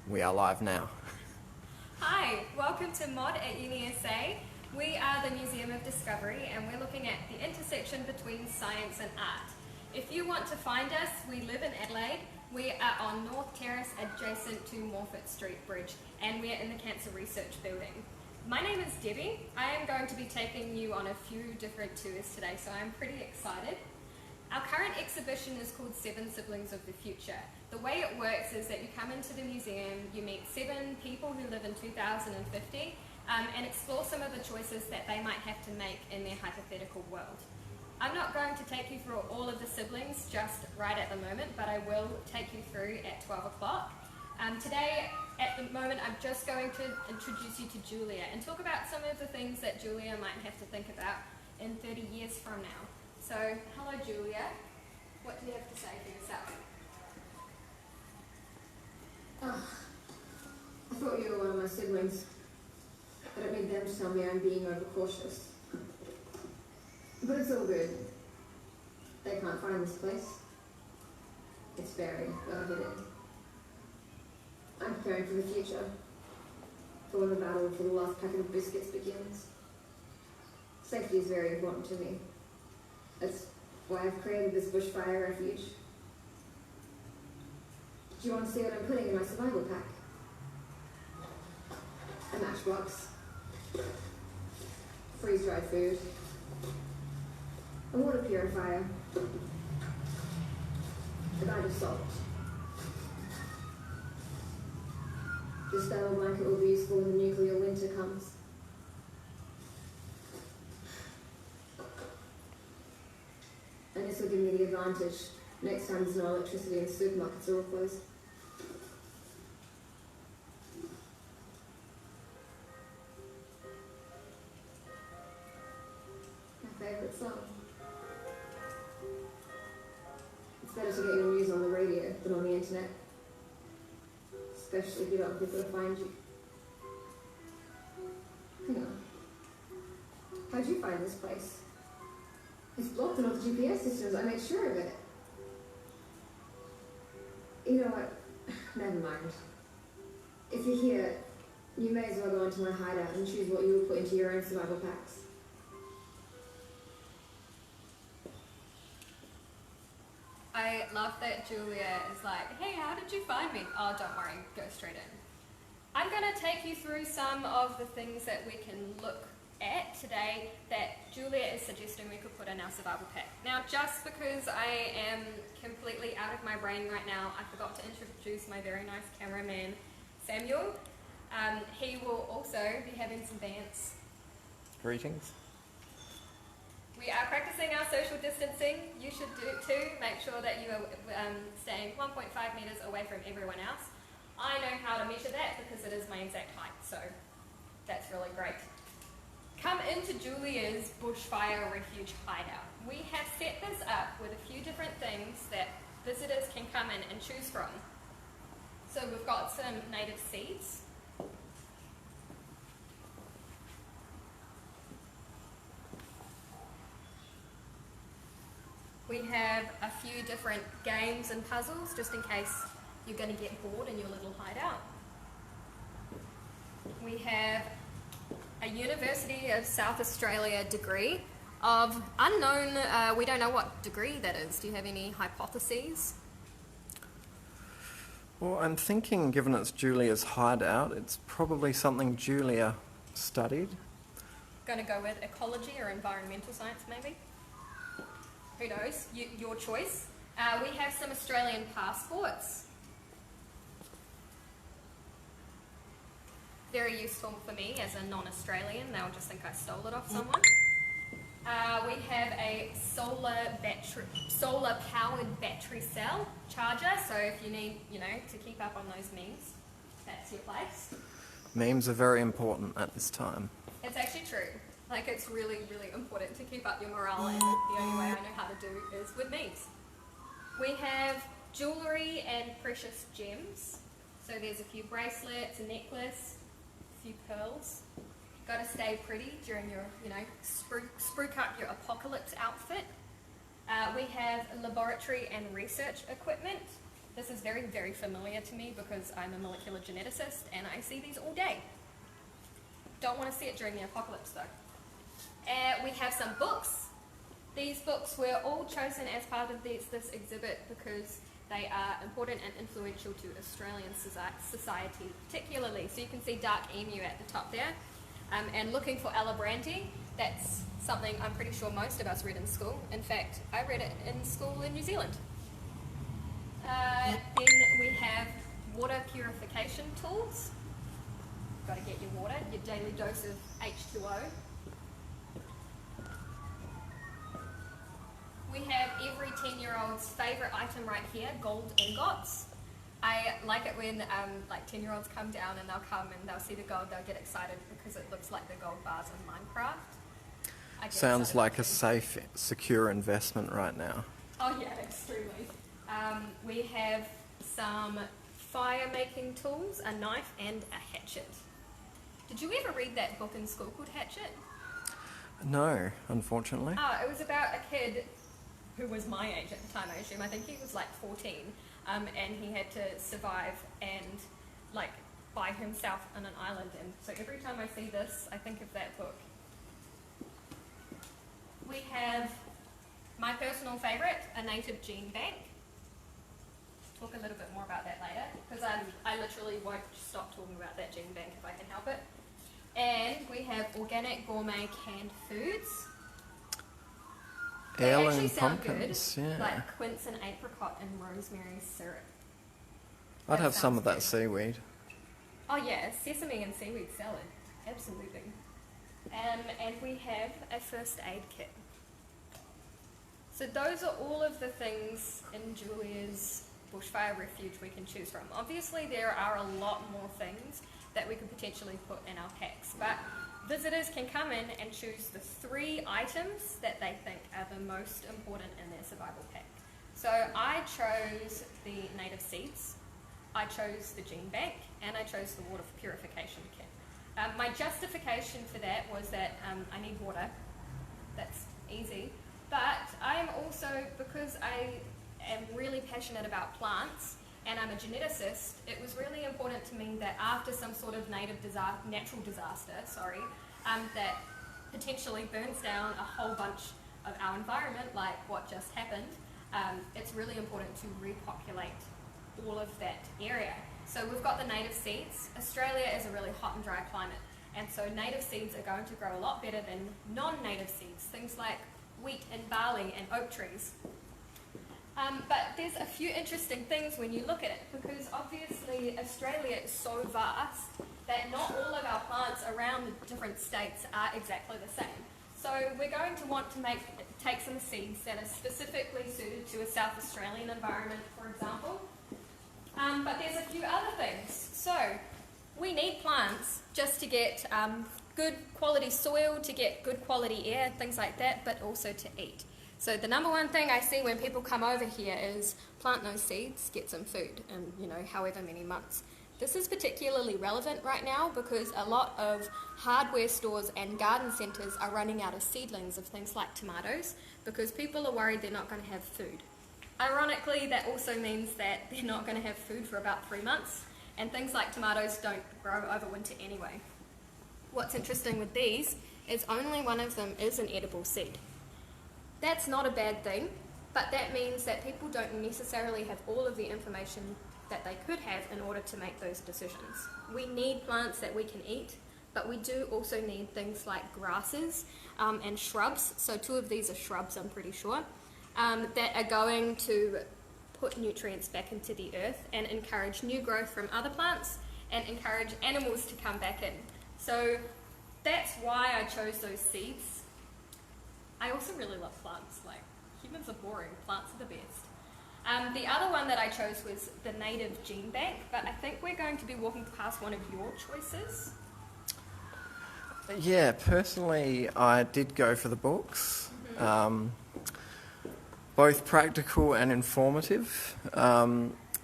We are live now. Hi, welcome to Mod at UniSA. We are the Museum of Discovery and we're looking at the intersection between science and art. If you want to find us, we live in Adelaide. We are on North Terrace adjacent to Morford Street Bridge and we're in the Cancer Research Building. My name is Debbie. I am going to be taking you on a few different tours today, so I'm pretty excited. Our current exhibition is called Seven Siblings of the Future. The way it works is that you come into the museum, you meet 7 people who live in 2050 and explore some of the choices that they might have to make in their hypothetical world. I'm not going to take you through all of the siblings just right at the moment, but I will take you through at 12 o'clock. Today, at the moment, I'm just going to introduce you to Julia and talk about some of the things that Julia might have to think about in 30 years from now. So, hello Julia, what do you have to say for yourself? I thought you were one of my siblings. I don't need them to tell me I'm being overcautious. But it's all good. They can't find this place. It's buried, well hidden. I'm preparing for the future. For when the battle for the last packet of biscuits begins. Safety is very important to me. That's why I've created this bushfire refuge. Do you want to see what I'm putting in my survival pack? A matchbox, freeze-dried food, a water purifier, a bag of salt. This style blanket will be useful when the nuclear winter comes. And this will give me the advantage next time there's no electricity and supermarkets are all closed. My favourite song. It's better to get your news on the radio than on the internet. Especially if you don't want people to find you. Hang on. How'd you find this place? It's blocked on all the GPS systems. I made sure of it. You know what? Never mind. If you're here, you may as well go into my hideout and choose what you will put into your own survival packs. I love that Julia is like, hey, how did you find me? Oh, don't worry, go straight in. I'm going to take you through some of the things that we can look at today that Julia is suggesting we could put in our survival pack. Now, just because I am completely out of my brain right now, I forgot to introduce my very nice cameraman, Samuel. He will also be having some dance. Greetings. We are practicing our social distancing. You should do it too. Make sure that you are staying 1.5 metres away from everyone else. I know how to measure that because it is my exact height, so that's really great. Come into Julia's bushfire refuge hideout. We have set this up with a few different things that visitors can come in and choose from. So we've got some native seeds. We have a few different games and puzzles just in case you're going to get bored in your little hideout. We have a University of South Australia degree of unknown, we don't know what degree that is. Do you have any hypotheses? Well, I'm thinking, given it's Julia's hideout, it's probably something Julia studied. Going to go with ecology or environmental science maybe? Who knows? Your choice. We have some Australian passports. Very useful for me as a non-Australian. They'll just think I stole it off someone. We have a solar-powered battery cell charger. So if you need, to keep up on those memes, that's your place. Memes are very important at this time. It's actually true. Like, it's really, really important to keep up your morale, and the only way I know how to do is with memes. We have jewellery and precious gems. So there's a few bracelets, a necklace, a few pearls. Got to stay pretty during your, spruik up your apocalypse outfit. We have laboratory and research equipment. This is very, very familiar to me because I'm a molecular geneticist and I see these all day. Don't want to see it during the apocalypse though. We have some books. These books were all chosen as part of this exhibit because they are important and influential to Australian society particularly. So you can see Dark Emu at the top there. And Looking for Alibrandi, that's something I'm pretty sure most of us read in school. In fact, I read it in school in New Zealand. Then we have water purification tools. Got to get your water, your daily dose of H2O. We have every 10-year-old's favourite item right here, gold ingots. I like it when like 10-year-olds come down and they'll come and they'll see the gold, they'll get excited because it looks like the gold bars in Minecraft. Sounds like a safe, secure investment right now. Oh yeah, extremely. We have some fire making tools, a knife and a hatchet. Did you ever read that book in school called Hatchet? No, unfortunately. Oh, it was about a kid who was my age at the time, I assume. I think he was like 14, and he had to survive and like by himself on an island. And so every time I see this, I think of that book. We have my personal favourite, a native gene bank. Talk a little bit more about that later, because I literally won't stop talking about that gene bank if I can help it. And we have organic gourmet canned foods. They Ale actually and sound pumpkins, good, yeah. like quince and apricot and rosemary syrup. I'd have some sounds of that good. seaweed. Oh yeah, sesame and seaweed salad, absolutely. And we have a first aid kit. So those are all of the things in Julia's bushfire refuge we can choose from. Obviously there are a lot more things that we could potentially put in our packs, but visitors can come in and choose the 3 items that they think are the most important in their survival pack. So I chose the native seeds, I chose the gene bank, and I chose the water purification kit. My justification for that was that I need water. That's easy. But I am also, because I am really passionate about plants and I'm a geneticist, it was really important to me that after some sort of natural disaster, that potentially burns down a whole bunch of our environment, like what just happened, it's really important to repopulate all of that area. So we've got the native seeds. Australia is a really hot and dry climate, and so native seeds are going to grow a lot better than non-native seeds, things like wheat and barley and oak trees. But there's a few interesting things when you look at it, because obviously Australia is so vast that not all of our plants around the different states are exactly the same. So we're going to want to take some seeds that are specifically suited to a South Australian environment, for example. But there's a few other things. So we need plants just to get good quality soil, to get good quality air, things like that, but also to eat. So the number one thing I see when people come over here is plant those seeds, get some food in, however many months. This is particularly relevant right now because a lot of hardware stores and garden centres are running out of seedlings of things like tomatoes because people are worried they're not going to have food. Ironically, that also means that they're not going to have food for about 3 months, and things like tomatoes don't grow over winter anyway. What's interesting with these is only one of them is an edible seed. That's not a bad thing, but that means that people don't necessarily have all of the information that they could have in order to make those decisions. We need plants that we can eat, but we do also need things like grasses and shrubs. So 2 of these are shrubs, I'm pretty sure, that are going to put nutrients back into the earth and encourage new growth from other plants and encourage animals to come back in. So that's why I chose those seeds. I also really love plants. Like, humans are boring, plants are the best. The other one that I chose was the native gene bank, but I think we're going to be walking past one of your choices. Yeah, personally, I did go for the books. Both practical and informative.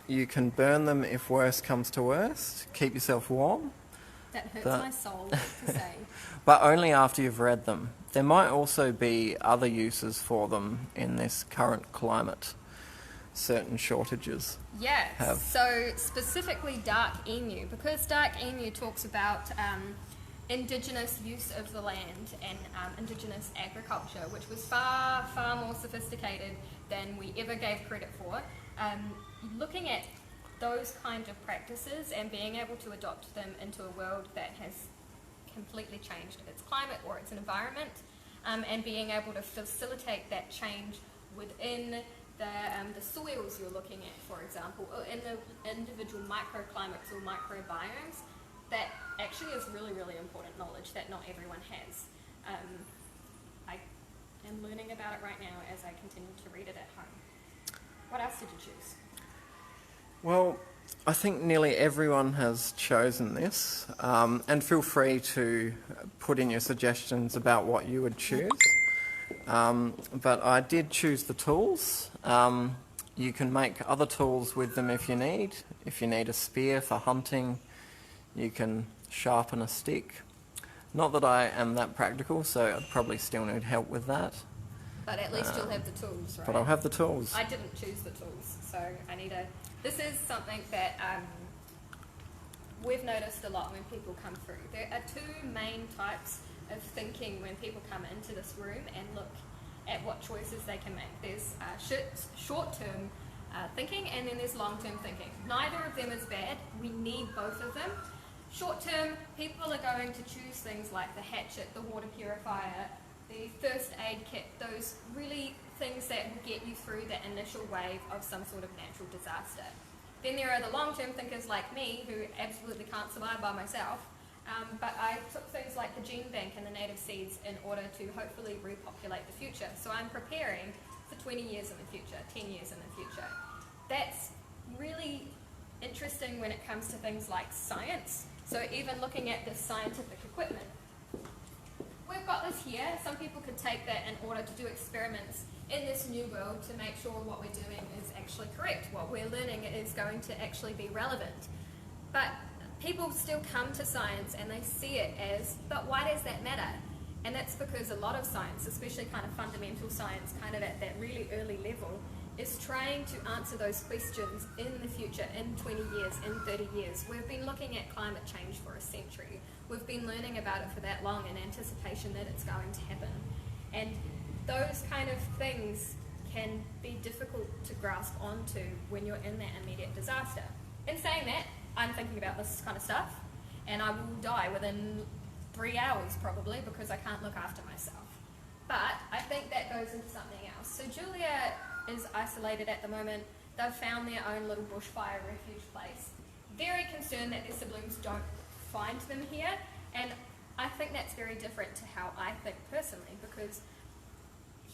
You can burn them if worst comes to worst. Keep yourself warm. That hurts my soul to say. But only after you've read them. There might also be other uses for them in this current climate. certain shortages Yeah, have? so specifically dark emu, because dark emu talks about indigenous use of the land and indigenous agriculture, which was far, far more sophisticated than we ever gave credit for. Looking at those kind of practices and being able to adopt them into a world that has completely changed its climate or its environment, and being able to facilitate that change within the soils you're looking at, for example, or in the individual microclimates or microbiomes, that actually is really, really important knowledge that not everyone has. I am learning about it right now as I continue to read it at home. What else did you choose? Well, I think nearly everyone has chosen this, and feel free to put in your suggestions about what you would choose. But I did choose the tools. You can make other tools with them if you need. If you need a spear for hunting, you can sharpen a stick. Not that I am that practical, so I'd probably still need help with that. But at least you'll have the tools, right? But I'll have the tools. I didn't choose the tools, so I need a... This is something that we've noticed a lot when people come through. There are two main types of thinking when people come into this room and look at what choices they can make. There's short-term thinking, and then there's long-term thinking. Neither of them is bad. We need both of them. Short-term, people are going to choose things like the hatchet, the water purifier, the first aid kit, those really things that will get you through the initial wave of some sort of natural disaster. Then there are the long-term thinkers like me who absolutely can't survive by myself, but I took things like the gene bank and the native seeds in order to hopefully repopulate the future. So I'm preparing for 20 years in the future, 10 years in the future. That's really interesting when it comes to things like science. So even looking at this scientific equipment, we've got this here. Some people could take that in order to do experiments in this new world to make sure what we're doing is actually correct. What we're learning is going to actually be relevant. But people still come to science and they see it as, but why does that matter? And that's because a lot of science, especially kind of fundamental science, kind of at that really early level, is trying to answer those questions in the future, in 20 years, in 30 years. We've been looking at climate change for a century. We've been learning about it for that long in anticipation that it's going to happen. And those kind of things can be difficult to grasp onto when you're in that immediate disaster. In saying that, I'm thinking about this kind of stuff, and I will die within 3 hours probably because I can't look after myself. But I think that goes into something else. So Julia is isolated at the moment. They've found their own little bushfire refuge place. Very concerned that their siblings don't find them here, and I think that's very different to how I think personally, because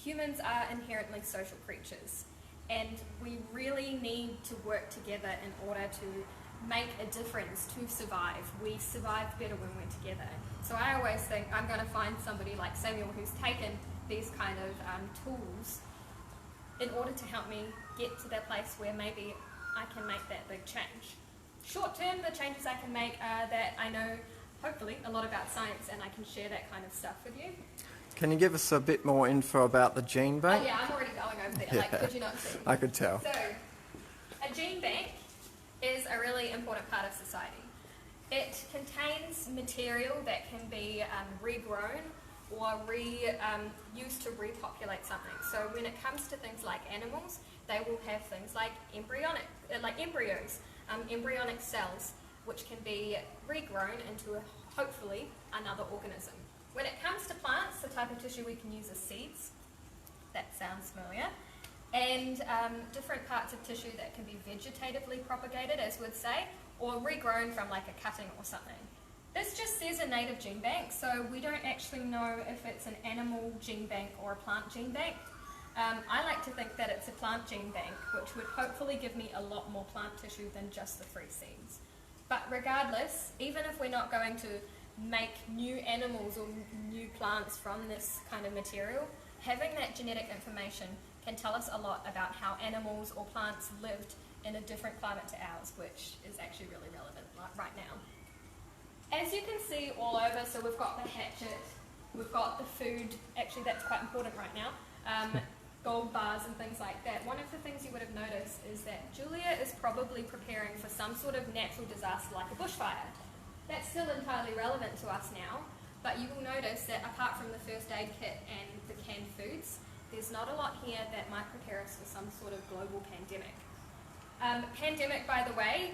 humans are inherently social creatures, and we really need to work together in order to make a difference to survive. We survive better when we're together. So I always think I'm going to find somebody like Samuel who's taken these kind of tools in order to help me get to that place where maybe I can make that big change. Short term, the changes I can make are that I know, hopefully, a lot about science, and I can share that kind of stuff with you. Can you give us a bit more info about the gene bank? Oh yeah, I'm already going over there, like, could you not see? I could tell. So, a gene bank is a really important part of society. It contains material that can be regrown or used to repopulate something. So when it comes to things like animals, they will have things like embryos, embryonic cells, which can be regrown into hopefully another organism. When it comes to plants, the type of tissue we can use is seeds. That sounds familiar. And different parts of tissue that can be vegetatively propagated, as we'd say, or regrown from like a cutting or something. This just says a native gene bank, so we don't actually know if it's an animal gene bank or a plant gene bank. I like to think that it's a plant gene bank, which would hopefully give me a lot more plant tissue than just the free seeds. But regardless, even if we're not going to make new animals or new plants from this kind of material, having that genetic information can tell us a lot about how animals or plants lived in a different climate to ours, which is actually really relevant right now. As you can see all over, so we've got the hatchet, we've got the food, actually that's quite important right now. gold bars and things like that, one of the things you would have noticed is that Julia is probably preparing for some sort of natural disaster like a bushfire. That's still entirely relevant to us now, but you will notice that apart from the first aid kit and the canned foods, there's not a lot here that might prepare us for some sort of global pandemic. Pandemic, by the way,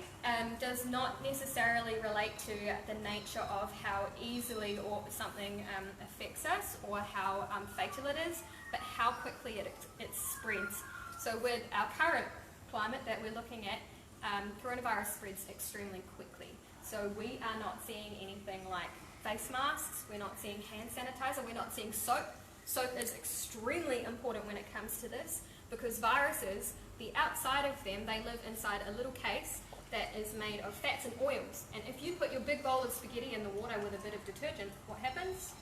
does not necessarily relate to the nature of how easily or something affects us or how fatal it is, but how quickly it spreads. So with our current climate that we're looking at, coronavirus spreads extremely quickly. So we are not seeing anything like face masks, we're not seeing hand sanitizer, we're not seeing soap. Soap is extremely important when it comes to this because viruses, the outside of them, they live inside a little case that is made of fats and oils. And if you put your big bowl of spaghetti in the water with a bit of detergent, what happens?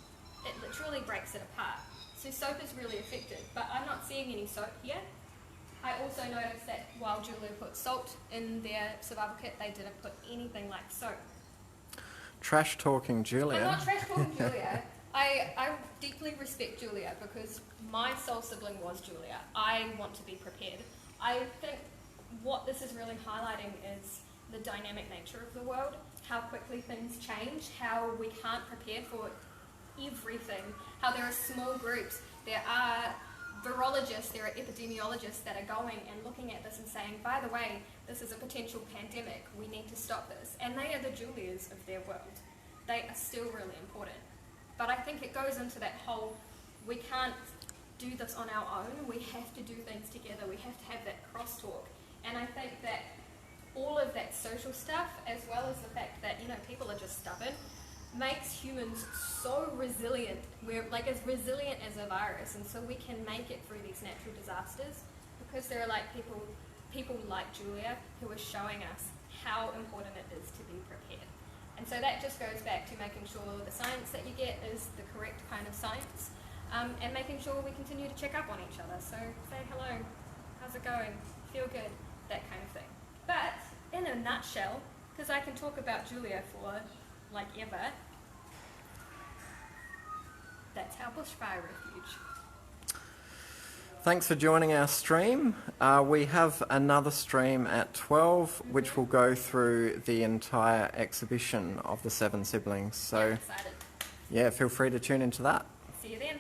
It literally breaks it apart. So soap is really effective, but I'm not seeing any soap here. I also noticed that while Julia put salt in their survival kit, they didn't put anything like soap. Trash talking Julia. I'm not trash talking Julia. I deeply respect Julia because my soul sibling was Julia. I want to be prepared. I think what this is really highlighting is the dynamic nature of the world, how quickly things change, how we can't prepare for everything, how there are small groups, there are virologists, there are epidemiologists that are going and looking at this and saying, by the way, this is a potential pandemic, we need to stop this. And they are the Julias of their world. They are still really important. But I think it goes into that whole, we can't do this on our own, we have to do things together, we have to have that crosstalk. And I think that all of that social stuff, as well as the fact that, you know, people are just stubborn, makes humans so resilient. We're like as resilient as a virus, and so we can make it through these natural disasters because there are like people like Julia who are showing us how important it is to be prepared. And so that just goes back to making sure the science that you get is the correct kind of science, and making sure we continue to check up on each other. So say hello, how's it going, feel good, that kind of thing. But in a nutshell, because I can talk about Julia for like ever, that's our bushfire refuge. Thanks for joining our stream. We have another stream at 12, which will go through the entire exhibition of the 7 siblings. So, Yeah, excited. yeah, feel free to tune into that. See you then.